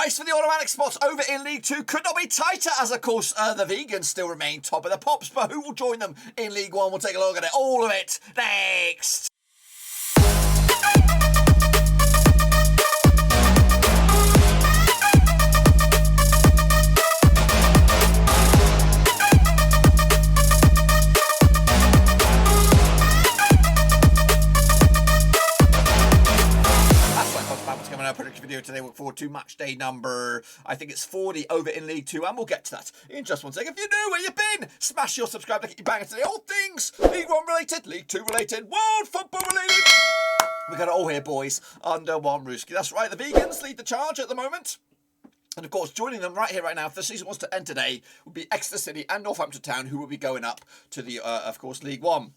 race for the automatic spots over in League 2 could not be tighter as, of course, the Vegans still remain top of the pops. But who will join them in League 1? We'll take a look at it. All of it next. Prediction video today. Look forward to match day number, I think it's 40 over in League 2, and we'll get to that in just one second. If you know where you've been, smash your subscribe, get your bangers today. All things League 1 related, League 2 related, world football related. We got it all here, boys, under one rooski. That's right, the Vegans lead the charge at the moment. And of course, joining them right here, right now, if the season was to end today, would be Exeter City and Northampton Town, who will be going up to the, of course, League 1.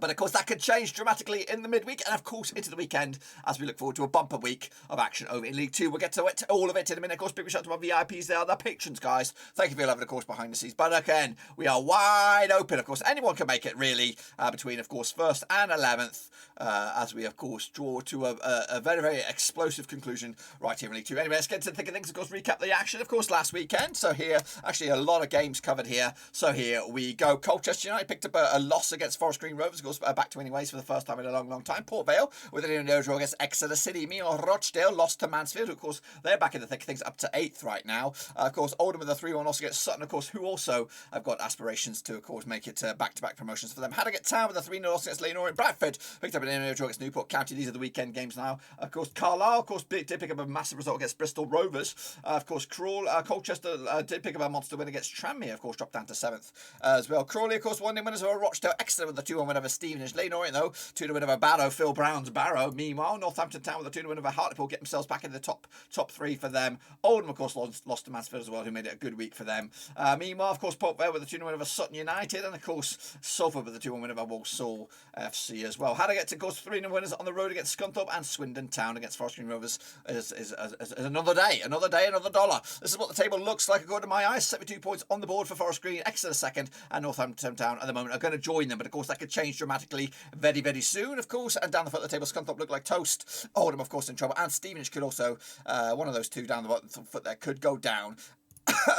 But of course that could change dramatically in the midweek and of course into the weekend as we look forward to a bumper week of action over in League 2. We'll get to it, all of it in a minute. Of course, big shout out to my VIPs there, the patrons, guys. Thank you for your love, of course, behind the scenes. But again, we are wide open. Of course, anyone can make it really between, of course, 1st and 11th as we, of course, draw to a very, very explosive conclusion right here in League 2. Anyway, let's get to the thick of things. Of course, recap the action, of course, last weekend. So here, actually a lot of games covered here. So here we go. Colchester United picked up a loss against Forest Green Rovers, of course, back to winning ways for the first time in a long, long time. Port Vale with an 0 draw against Exeter City. Meanwhile, Rochdale lost to Mansfield. Of course, they're back in the thick of things, up to 8th right now. Of course, Oldham with a 3-1 loss against Sutton, of course, who also have got aspirations to, of course, make it back-to-back promotions for them. Harrogate Town with a 3-0 loss against Leyton. Orient. Bradford picked up an 0 draw against Newport County. These are the weekend games now. Of course, Carlisle, of course, did pick up a massive result against Bristol Rovers. Of course, Colchester did pick up a monster win against Tranmere, of course, dropped down to 7th as well. Crawley, of course, 1-0 winners over Rochdale. Exeter with a 2-1 win over Stevenage. Leyton Orient, though, 2-0 win over Barrow. Phil Brown's Barrow. Meanwhile, Northampton Town with a 2-0 win over Hartlepool, get themselves back in the top 3 for them. Oldham, of course, lost to Mansfield as well, who made it a good week for them. Meanwhile, of course, Port Vale with a 2-0 win over Sutton United, and of course, Salford with a 2-1 win over Walsall FC as well. Harrogate, of course, 3-0 winners on the road against Scunthorpe, and Swindon Town against Forest Green Rovers is another day, another dollar. This is what the table looks like according to my eyes. 72 points on the board for Forest Green. Exeter 2nd, and Northampton Town at the moment are going to join them, but of course that could change dramatically very, very soon, of course. And down the foot of the table, Scunthorpe look like toast. Oldham, of course, in trouble, and Stevenage could also, one of those two down the bottom foot there could go down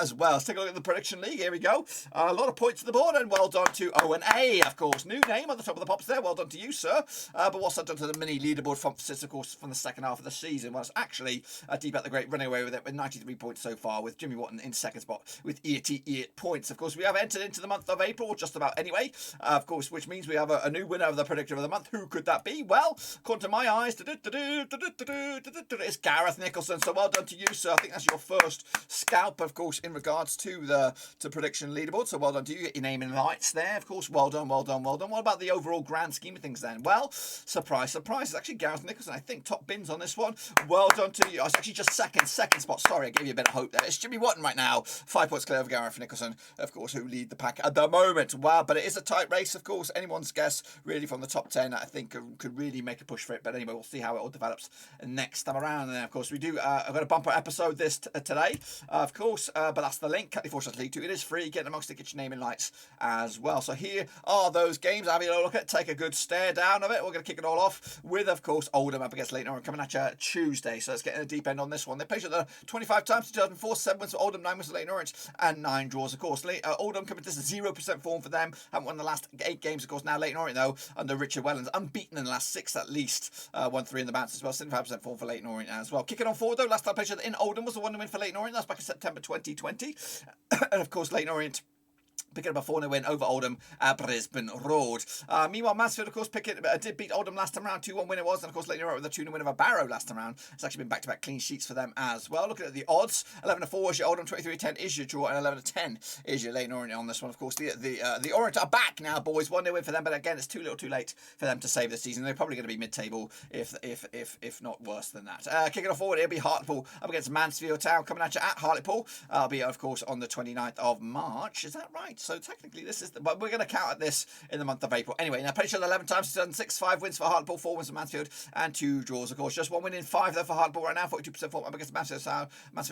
as well. Let's take a look at the prediction league. Here we go. A lot of points to the board, and well done to Owen A, of course. New name on the top of the pops there. Well done to you, sir. But what's that done to the mini leaderboard from, of course, from the second half of the season? Well, it's actually Deep at the Great running away with it with 93 points so far, with Jimmy Watton in second spot with 88 points. Of course, we have entered into the month of April, just about anyway, of course, which means we have a new winner of the predictor of the month. Who could that be? Well, according to my eyes, it's Gareth Nicholson. So well done to you, sir. I think that's your first scalp, of course, in regards to the prediction leaderboard. So well done to you. Get your name in lights there, of course. Well done, well done, well done. What about the overall grand scheme of things then? Well, surprise, surprise. It's actually Gareth Nicholson, I think, top bins on this one. Well done to you. It's actually just second spot. Sorry, I gave you a bit of hope there. It's Jimmy Watton right now. 5 points clear of Gareth Nicholson, of course, who lead the pack at the moment. Wow, but it is a tight race, of course. Anyone's guess, really, from the top 10, I think, could really make a push for it. But anyway, we'll see how it all develops next time around. And then, of course, we do, I've got a bumper episode today, of course, but that's the link. Cut Forces League 2. It is free. Get amongst it, get your name in lights as well. So here are those games. Have a look at it. Take a good stare down of it. We're going to kick it all off with, of course, Oldham up against Leyton Orient coming at you Tuesday. So let's get in the deep end on this one. They played each other 25 times, 2004, 7 wins for Oldham, 9 wins for Leyton Orient, and 9 draws, of course. Oldham coming to 0% form for them. Haven't won the last 8 games, of course. Now Leyton Orient, though, under Richard Wellens, unbeaten in the last 6 at least. 1-3 in the bounce as well. 75% form for Leyton Orient as well. Kicking on forward, though, last time played in Oldham was the 1 win for Leyton Orient. That's back in September 2020. And, of course, Leyton Orient picking up a 4-0 win over Oldham at Brisbane Road. Meanwhile, Mansfield, of course, did beat Oldham last time round. 2-1 win it was. And, of course, Leyton Orient with a 2-0 win over Barrow last time round. It's actually been back-to-back clean sheets for them as well. Looking at the odds, 11-4 is your Oldham, 23-10 is your draw, and 11-10 is your Leyton Orient on this one. Of course, the Orient are back now, boys. 1-0 win for them, but again, it's too little too late for them to save the season. They're probably going to be mid-table, if not worse than that. Kicking off forward, it'll be Hartlepool up against Mansfield Town, coming at you at Hartlepool. Be, of course, on the 29th of March. Is that right? right. So technically this is, but we're going to count at this in the month of April. Anyway, now played each other 11 times, 2006, 5 wins for Hartlepool, 4 wins for Mansfield, and 2 draws, of course. Just 1 win in 5 though for Hartlepool right now, 42% form up against Mansfield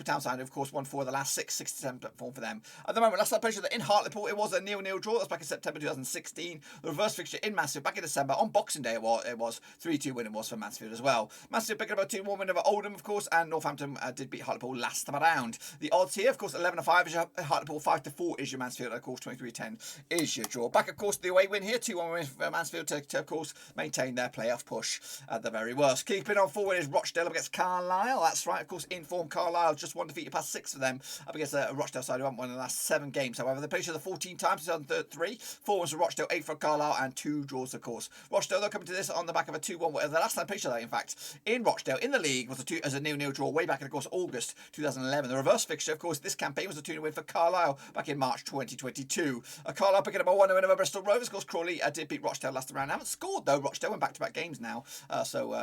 Town side, of course, won 4 of the last 6, 67% form for them. At the moment, last time I played each other in Hartlepool, it was a 0-0 draw. That was back in September 2016. The reverse fixture in Mansfield back in December on Boxing Day, it was 3-2 win it was for Mansfield as well. Mansfield picking up a 2-1 win over Oldham, of course, and Northampton did beat Hartlepool last time around. The odds here, of course, 11-5 is your Hartlepool, 5-4 is your Mansfield, and of course 23-10 is your draw. Back, of course, the away win here, 2-1 win for Mansfield to of course maintain their playoff push at the very worst. Keeping on forward is Rochdale up against Carlisle. That's right, of course, in form Carlisle, just 1 defeat past 6 for them up against the Rochdale side who haven't won in the last 7 games. However, they played each other 14 times, 2003, 4 wins for Rochdale, 8 for Carlisle, and 2 draws, of course. Rochdale, though, coming to this on the back of a 2-1 win. The last time they played each other, in fact, in Rochdale in the league was a 0-0 draw way back in, of course, August 2011. The reverse fixture, of course, this campaign was a 2-0 win for Carlisle back in March 2022. Carlisle picking up a 1-0 win over Bristol Rovers. Of course, Crawley did beat Rochdale last round. Haven't scored though. Rochdale went back-to-back games now,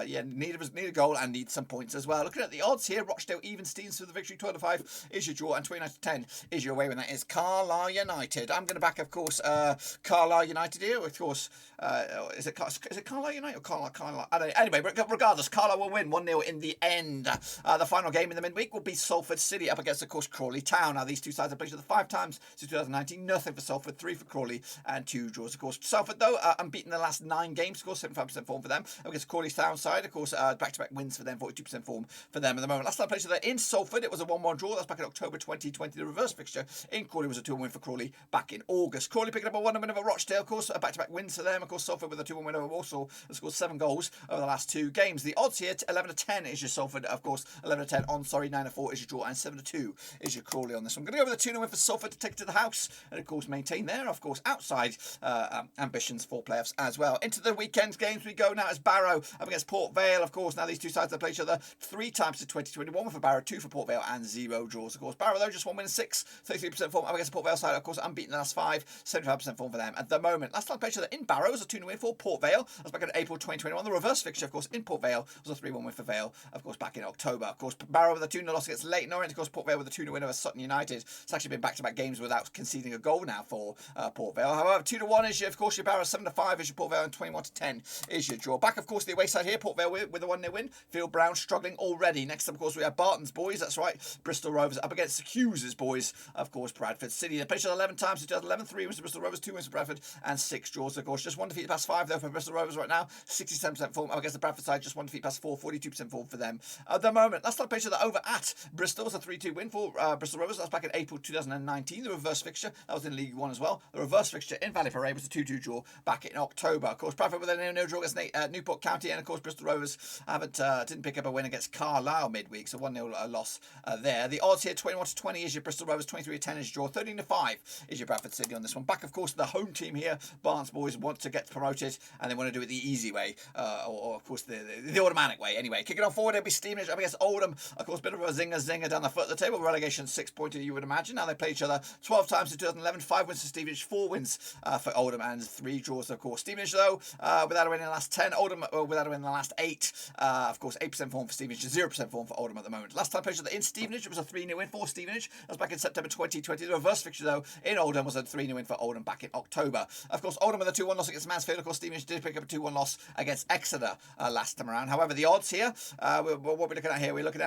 yeah, need a goal and need some points as well. Looking at the odds here, Rochdale even Stevenage for the victory, 12-5 is your draw, and 29-10 is your away win. That is Carlisle United. I'm going to back, of course, Carlisle United here. Of course, is it Carlisle United or Carlisle? I don't know. Anyway, regardless, Carlisle will win 1-0 in the end. The final game in the midweek will be Salford City up against, of course, Crawley Town. Now, these two sides have played each other 5 times since 2019. Nothing for Salford, 3 for Crawley, and 2 draws, of course. Salford, though, unbeaten the last 9 games, of course, 75% form for them. Against Crawley Town side, of course, back-to-back wins for them, 42% form for them at the moment. Last time I played each other in Salford, it was a 1-1 draw. That's back in October 2020. The reverse fixture in Crawley was a 2-1 win for Crawley back in August. Crawley picking up a 1-1 win over Rochdale, of course, back-to-back wins for them. Of course, Salford with a 2-1 win over Walsall has scored 7 goals over the last 2 games. The odds here, 11-10 is your Salford, of course, 11-10 on, 9-4 is your draw, and 7-2 is your Crawley on this one. I'm going to go with a 2-0 win for Salford to take it to the house, and of course maintain their, of course, outside ambitions for playoffs as well. Into the weekend games we go now as Barrow up against Port Vale, of course. Now these two sides have played each other 3 times to 2021 for Barrow, 2 for Port Vale, and 0 draws, of course. Barrow, though, just 1 win and 6, 33% form up against the Port Vale side, of course, unbeaten the last 5, 75% form for them at the moment. Last time played each other in Barrow was a 2-0 win for Port Vale. That was back in April 2021. The reverse fixture, of course, in Port Vale was a 3-1 win for Vale, of course, back in October. Of course, Barrow with a 2-0 loss against Leyton Orient. Of course, Port Vale with a 2-0 win over Sutton United. It's actually been back-to-back games without conceding a goal now for Port Vale. However, 2-1 is your, of course, your Barrow, 7-5 is your Port Vale, and 21-10 is your draw. Back, of course, the away side here, Port Vale with a 1-0 win. Field Brown struggling already. Next up, of course, we have Barton's boys. That's right, Bristol Rovers up against Hughes' boys, of course, Bradford City. They played each other 11 times. So 2011, 3 wins to Bristol Rovers, 2 wins to Bradford, and 6 draws, of course. Just 1 defeat past 5 though for Bristol Rovers right now. 67% form up against the Bradford side. Just 1 defeat past 4, 42% form for them at the moment. Last time I played each other over at Bristol was a 3-2 win for Bristol Rovers. That was back in April 2019. The reverse fixture, that was in League 1 as well. The reverse fixture in Vale was a 2-2 draw back in October. Of course, Bradford with a 0-0 draw against Newport County, and of course Bristol Rovers didn't pick up a win against Carlisle midweek, so 1-0 loss there. The odds here, 21-20 is your Bristol Rovers, 23-10 is your draw, 13-5 is your Bradford City on this one. Back, of course, the home team here, Barnes boys want to get promoted, and they want to do it the easy way, or of course the automatic way. Anyway, kicking on forward, it'll be Stevenage up against Oldham. Of course, bit of a zinger down the foot of the table. Relegation 6-pointer, you would imagine. Now they play each other 12 times in 2011, 5 wins for Stevenage, 4 wins for Oldham, and 3 draws, of course. Stevenage, though, without a win in the last 10. Oldham without a win in the last 8. Of course, 8% form for Stevenage, 0% form for Oldham at the moment. Last time played each other in Stevenage, it was a 3-0 win for Stevenage. That was back in September 2020. The reverse fixture, though, in Oldham was a 3-0 win for Oldham back in October. Of course, Oldham with a 2-1 loss against Mansfield. Of course, Stevenage did pick up a 2-1 loss against Exeter last time around. However, the odds here, what we're looking at here, we're looking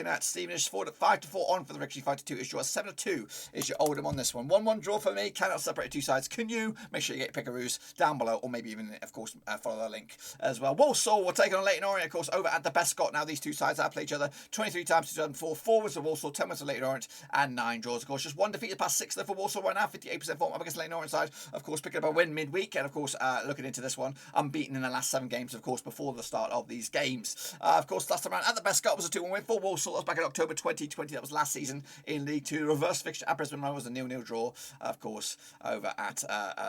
at Stevenage 5-4 on for the victory, 5-2 is your 7-2 is your Oldham on this one. 1-1 draw for me. Cannot separate 2 sides. Can you? Make sure you get your pickaroos down below, or maybe even, of course, follow the link as well. Walsall will take on Leyton Orient, of course, over at the Bescott. Now these two sides have played each other 23 times in 2004. 4 wins for Walsall, 10 wins for Leyton Orient, and 9 draws. Of course, just 1 defeated past 6 though for Walsall right now. 58% form up against Leyton Orient side. Of course, picking up a win midweek, and of course, looking into this one, unbeaten in the last 7 games, of course, before the start of these games. Of course, last time around at the Bescott was a 2-1 win for Walsall. That was back in October 2020. That was last season in League 2. Reverse fixture at Brisbane Road was a 0-0 draw, of course, over at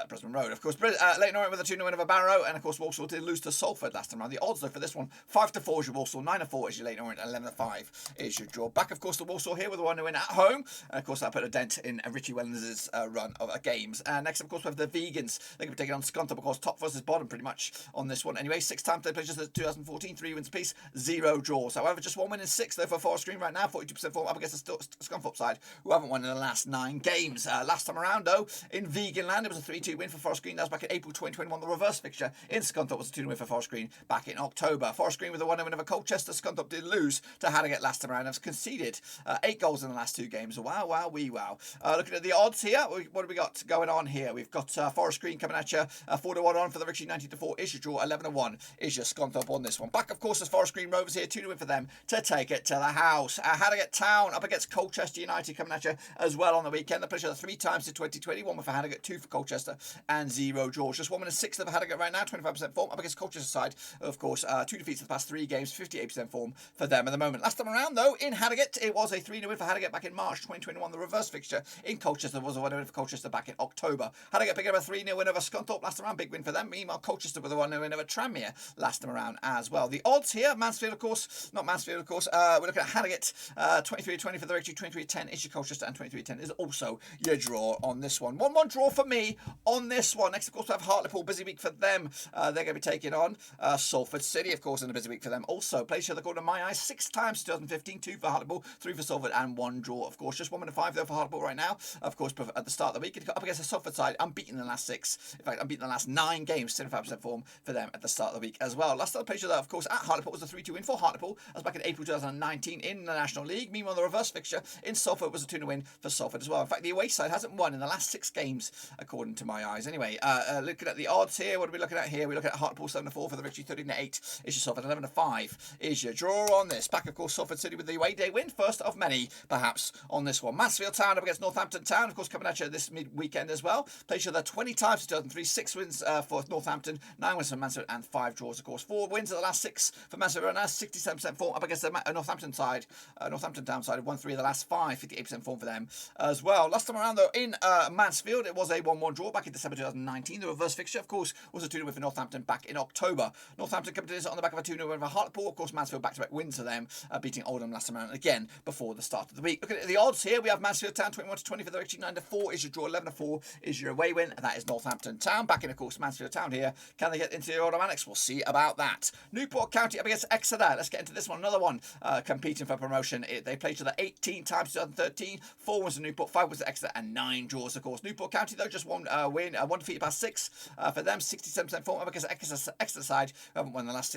Brisbane Road. Of course, Leyton Orient with a 2-0 win over Barrow, and of course, Walsall did lose to Salford last time around. The odds though for this one, 5-4 is your Walsall, 9-4 is your Leyton Orient, and 11-5 is your draw. Back, of course, to Walsall here with a 1-0 win at home, and of course, that put a dent in Richie Wellens' run of games. And next, of course, we have the Vegans. They're going to be taking on Scunthorpe, of course, top versus bottom pretty much on this one. Anyway, 6 times they played just 2014, 3 wins apiece, 0 draws. However, just 1 win in 6 though for Forest Green right now, 42% form up against the Scunthorpe side, who haven't won in the last 9 games. Last time around, though, in Vegan Land, it was a 3-2 win for Forest Green. That was back in April 2021. The reverse fixture in Scunthorpe was a 2-0 win for Forest Green back in October. Forest Green with a 1-0 win over Colchester. Scunthorpe did lose to Harrogate last time around. Has conceded 8 goals in the last 2 games. Wow, wow, wee wow. Looking at the odds here, what have we got going on here? We've got Forest Green coming at you, 4-1 on for the victory, 19-4 is your draw, 11-1 is your Scunthorpe on this one. Back, of course, is Forest Green Rovers here, 2-0 win for them to take it to the house. Harrogate Town up against Colchester United coming at you as well on the weekend. The pleasure 3 times in 2020, 1 for Harrogate, 2 for Colchester, and 0 draws. Just 1 6 of Harrogate right now, 25% form. Up against Colchester side, of course, 2 defeats in the past 3 games, 58% form for them at the moment. Last time around, though, in Harrogate, it was a 3-0 win for Harrogate back in March 2021. The reverse fixture in Colchester was a 1-0 win for Colchester back in October. Harrogate picking up a 3-0 win over Scunthorpe last time around, big win for them. Meanwhile, Colchester with a 1-0 win over Tranmere last time around as well. The odds here, Mansfield, of course, not Mansfield, of course, we're looking at Harrogate, 23-20 for the victory, 23-10 is your Colchester, and 23-10 is also your draw on this one. 1-1 draw for me on this one. Next, of course, we have Hartlepool, busy week for them. They're going to be taking on Salford City, of course, in a busy week for them. Also, place here, according to my eyes, 6 times 2015, 2 for Hartlepool, 3 for Salford, and 1 draw, of course. Just 1-5 though for Hartlepool right now. Of course, at the start of the week, it got up against the Salford side, unbeaten in the last 6. In fact, unbeaten in the last 9 games, 75% form for them at the start of the week as well. Last time place, of course, at Hartlepool was a 3-2 win for Hartlepool. That was back in April 2019 in the National League. Meanwhile, the reverse fixture in Salford was a 2-0 win for Salford as well. In fact, the away side hasn't won in the last 6 games, according to my eyes. Anyway, looking at the odds here, what are we looking at here? We're looking at Hartlepool 7-4 for the victory, 13-8 is your Salford, 11-5 is your draw on this. Back, of course, Salford City with the away day win, first of many, perhaps, on this one. Mansfield Town up against Northampton Town, of course, coming at you this mid-weekend as well. Played each other 20 times in 2003, 6 wins for Northampton, 9 wins for Mansfield, and 5 draws, of course. 4 wins of the last 6 for Mansfield, and that's 67% form up against the Northampton side. Northampton Town side have won 3 of the last 5, 58% form for them as well. Last time around, though, in Mansfield, it was a 1-1 draw back in December 2019. The reverse fixture, of course, was a 2-0 win for Northampton back in October. Northampton coming to this on the back of a 2-0 win for Hartlepool. Of course, Mansfield back-to-back wins for them, beating Oldham last time around again before the start of the week. Looking at the odds here, we have Mansfield Town 21-20 for the victory, 9-4 is your draw, 11-4 is your away win, and that is Northampton Town. Back in, of course, Mansfield Town here. Can they get into the automatics? We'll see about that. Newport County up against Exeter. Let's get into this one. Another one competing for promotion. They played each other 18 times in 2013. 4 wins to Newport, 5 wins to Exeter, and 9 draws, of course. Newport County, though, just 1 win, 1 defeat past 6 for them, 67% form. Up against Exeter side, who haven't won the last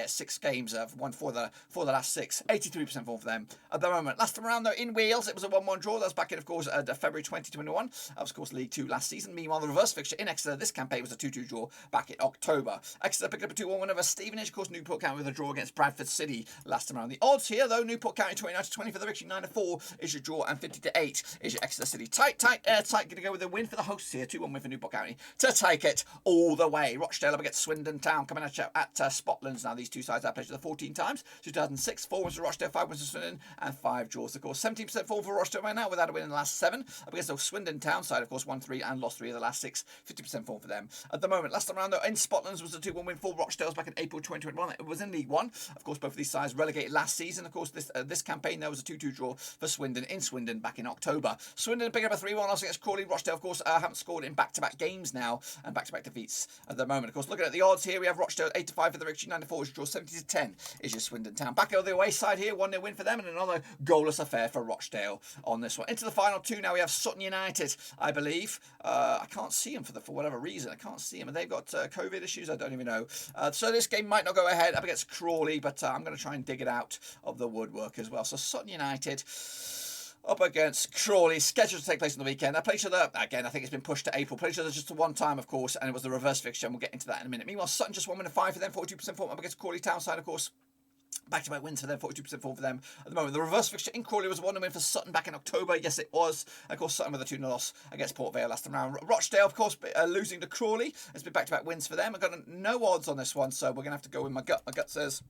6 games, have won for the last 6, 83% form for them at the moment. Last time around, though, in Wales, it was a 1-1 draw. That was back in, of course, February 2021. That was, of course, League 2 last season. Meanwhile, the reverse fixture in Exeter this campaign was a 2-2 draw back in October. Exeter picked up a 2-1 win over Stevenage. Of course, Newport County with a draw against Bradford City last time around. The odds here, though, Newport County 29-20 for the victory, 9-4 is your draw, and 50-8 is your Exeter City. Tight, airtight. Going to go with a win for the hosts here. 2-1 win for Newport County to take it all the way. Rochdale up against Swindon Town coming at you at Spotlands. Now, these two sides have played the 14 times. 2006, 4 wins for Rochdale, 5 wins for Swindon, and 5 draws, of course. 17% form for Rochdale right now without a win in the last 7. Up against the Swindon Town side, of course, won 3 and lost 3 of the last 6. 50% form for them at the moment. Last time around, though, in Spotlands was a 2-1 win for Rochdale back in April 2021. It was in League 1. Of course, both of these sides relegated last season. Of course, this campaign, there was a 2-2 draw for Swindon in Swindon back in October. Swindon picking up a 3-1 loss against Crawley. Rochdale, of course, haven't scored in back-to-back games now and back-to-back defeats at the moment. Of course, looking at the odds here, we have Rochdale 8-5 for the victory, 9-4 is your draw, 70-10 is your Swindon Town. Back over the away side here, 1-0 win for them, and another goalless affair for Rochdale on this one. Into the final 2 now, we have Sutton United, I believe. I can't see them for whatever reason. I can't see them, and they've got COVID issues. I don't even know. So this game might not go ahead up against Crawley, but I'm going to try and dig it out of the woodwork as well. So Sutton United up against Crawley, scheduled to take place on the weekend. I played each other, again, I think it's been pushed to April. Played each other just one time, of course, and it was the reverse fixture, and we'll get into that in a minute. Meanwhile, Sutton just 1 win and 5 for them, 42% form up against Crawley Town side, of course. Back-to-back wins for them, 42% form for them at the moment. The reverse fixture in Crawley was a 1-0 win for Sutton back in October. Yes, it was. Of course, Sutton with a 2-0 loss against Port Vale last time round. Rochdale, of course, losing to Crawley. It's been back-to-back wins for them. I've got no odds on this one, so we're going to have to go with my gut. My gut says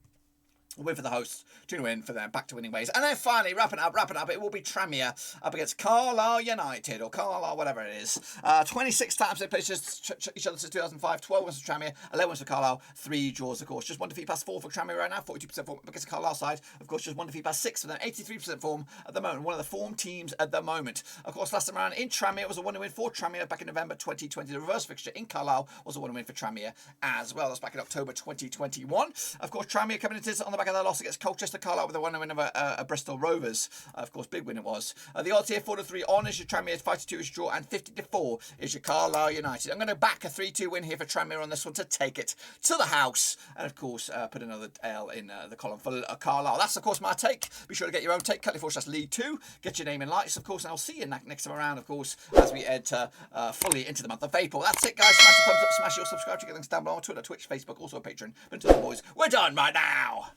win for the hosts, 2-0 win for them, back to winning ways. And then finally, wrapping up, it will be Tranmere up against Carlisle United, or Carlisle, whatever it is. 26 times they played each other since 2005, 12 wins for Tranmere, 11 wins for Carlisle, 3 draws, of course. Just 1 defeat past 4 for Tranmere right now, 42% form up against the Carlisle side. Of course, just 1 defeat past 6 for them, 83% form at the moment. One of the form teams at the moment. Of course, last time around in Tranmere, it was a 1-0 win for Tranmere back in November 2020. The reverse fixture in Carlisle was a 1-0 win for Tranmere as well. That's back in October 2021. Of course, Tranmere coming into this on the the back of their loss against Colchester, Carlisle with a 1-0 win over Bristol Rovers. Of course, big win it was. The odds here, 4-3 on is your Tranmere, 5-2 is your draw, and 50-4 is your Carlisle United. I'm going to back a 3-2 win here for Tranmere on this one to take it to the house. And of course, put another L in the column for Carlisle. That's, of course, my take. Be sure to get your own take. Cutly4 League 2. Get your name in lights, of course, and I'll see you next time around, of course, as we enter fully into the month of April. That's it, guys. Smash the thumbs up, smash your subscribe. Check links down below on Twitter, Twitch, Facebook, also Patreon. But until the boys, we're done right now.